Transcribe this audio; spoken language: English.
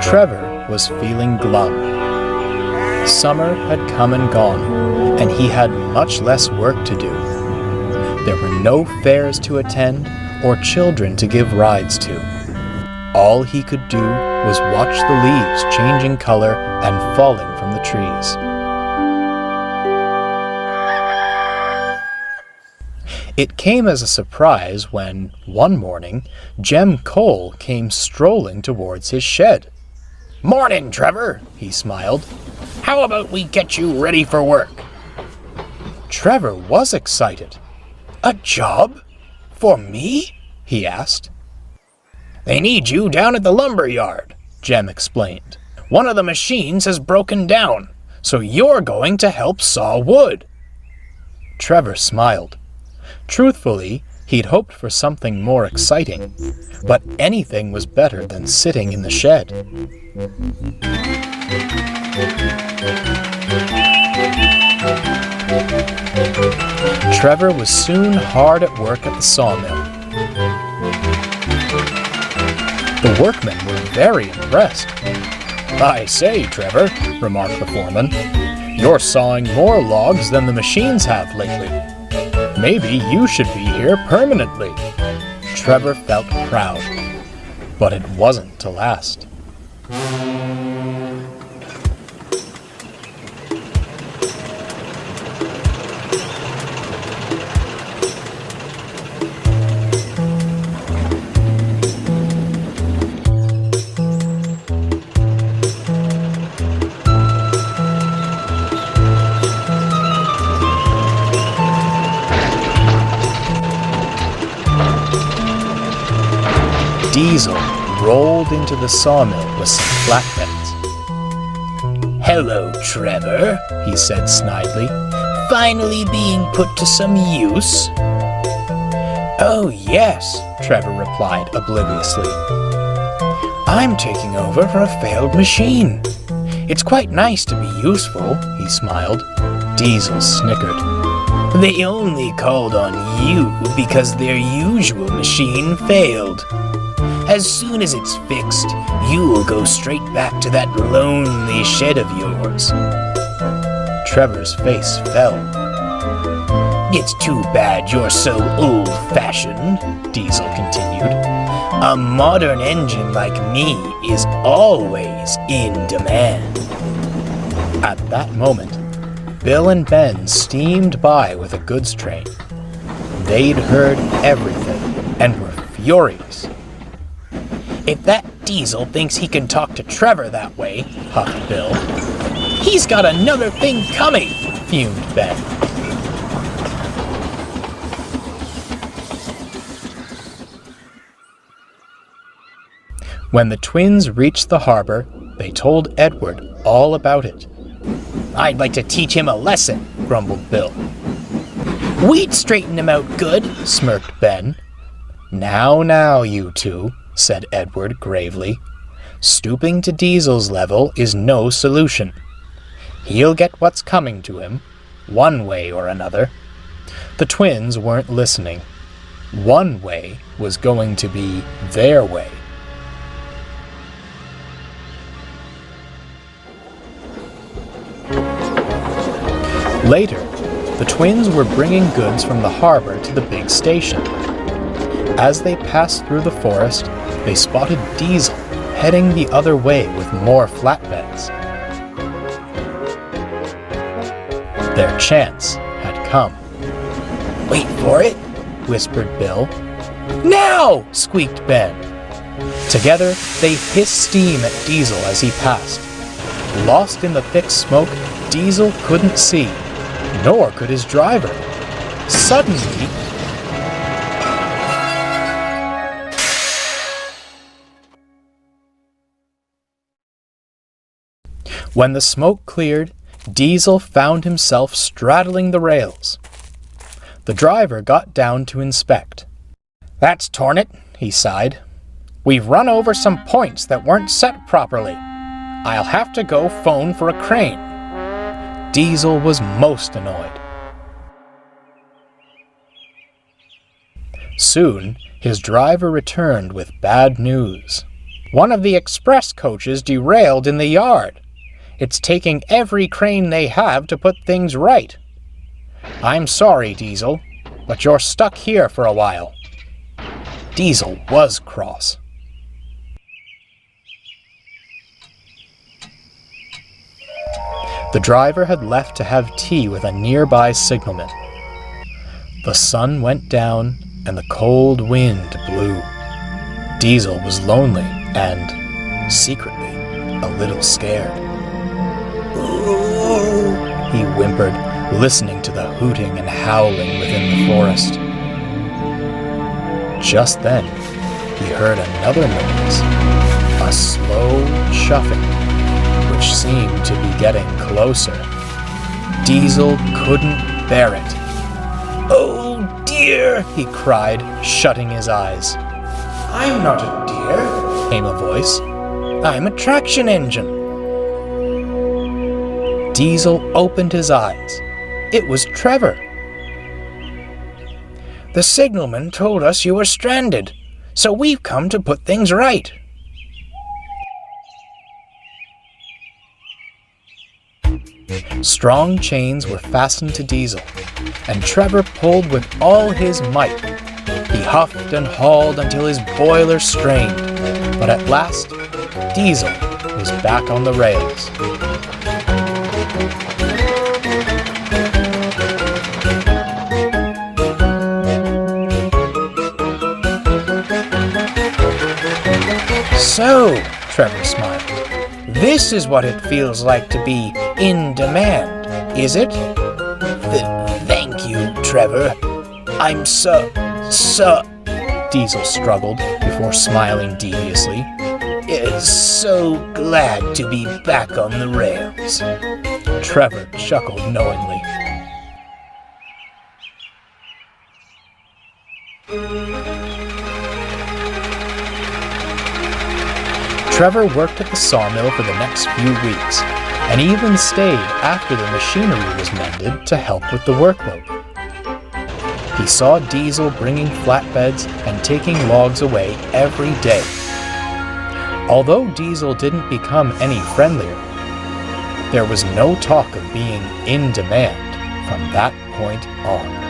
Trevor was feeling glum. Summer had come and gone, and he had much less work to do. There were no fairs to attend or children to give rides to. All he could do was watch the leaves changing color and falling from the trees. It came as a surprise when, one morning, Jem Cole came strolling towards his shed. "Morning, Trevor," he smiled. "How about we get you ready for work?" Trevor was excited. "A job? For me?" he asked. "They need you down at the lumber yard," Jem explained. "One of the machines has broken down, so you're going to help saw wood." Trevor smiled. Truthfully, he'd hoped for something more exciting, but anything was better than sitting in the shed. Trevor was soon hard at work at the sawmill. The workmen were very impressed. "I say, Trevor," remarked the foreman, "you're sawing more logs than the machines have lately. Maybe you should be here permanently." Trevor felt proud, but it wasn't to last. Diesel rolled into the sawmill with some flatbeds. "Hello, Trevor," he said snidely. "Finally being put to some use?" "Oh, yes," Trevor replied obliviously. "I'm taking over for a failed machine. It's quite nice to be useful," he smiled. Diesel snickered. "They only called on you because their usual machine failed. As soon as it's fixed, you'll go straight back to that lonely shed of yours." Trevor's face fell. "It's too bad you're so old-fashioned," Diesel continued. "A modern engine like me is always in demand." At that moment, Bill and Ben steamed by with a goods train. They'd heard everything and were furious. "If that Diesel thinks he can talk to Trevor that way," huffed Bill, "he's got another thing coming," fumed Ben. When the twins reached the harbor, they told Edward all about it. "I'd like to teach him a lesson," grumbled Bill. "We'd straighten him out good," smirked Ben. Now, you two," said Edward gravely. "Stooping to Diesel's level is no solution. He'll get what's coming to him, one way or another." The twins weren't listening. One way was going to be their way. Later, the twins were bringing goods from the harbor to the big station. As they passed through the forest, they spotted Diesel heading the other way with more flatbeds. Their chance had come. "Wait for it," whispered Bill. "Now!" squeaked Ben. Together, they hissed steam at Diesel as he passed. Lost in the thick smoke, Diesel couldn't see, nor could his driver. Suddenly, when the smoke cleared, Diesel found himself straddling the rails. The driver got down to inspect. "That's torn it," he sighed. "We've run over some points that weren't set properly. I'll have to go phone for a crane." Diesel was most annoyed. Soon, his driver returned with bad news. One of the express coaches derailed in the yard. It's taking every crane they have to put things right. I'm sorry, Diesel, but you're stuck here for a while. Diesel was cross. The driver had left to have tea with a nearby signalman. The sun went down and the cold wind blew. Diesel was lonely and, secretly, a little scared. He whimpered, listening to the hooting and howling within the forest. Just then, he heard another noise, a slow chuffing, which seemed to be getting closer. Diesel couldn't bear it. "Oh dear," he cried, shutting his eyes. "I'm not a deer," came a voice. "I'm a traction engine." Diesel opened his eyes. It was Trevor. "The signalman told us you were stranded, so we've come to put things right." Strong chains were fastened to Diesel, and Trevor pulled with all his might. He huffed and hauled until his boiler strained, but at last, Diesel was back on the rails. "So," Trevor smiled, "this is what it feels like to be in demand, is it?" Thank you, Trevor. I'm Diesel struggled before smiling deviously. "So glad to be back on the rails." Trevor chuckled knowingly. Trevor worked at the sawmill for the next few weeks, and even stayed after the machinery was mended to help with the workload. He saw Diesel bringing flatbeds and taking logs away every day. Although Diesel didn't become any friendlier, there was no talk of being in demand from that point on.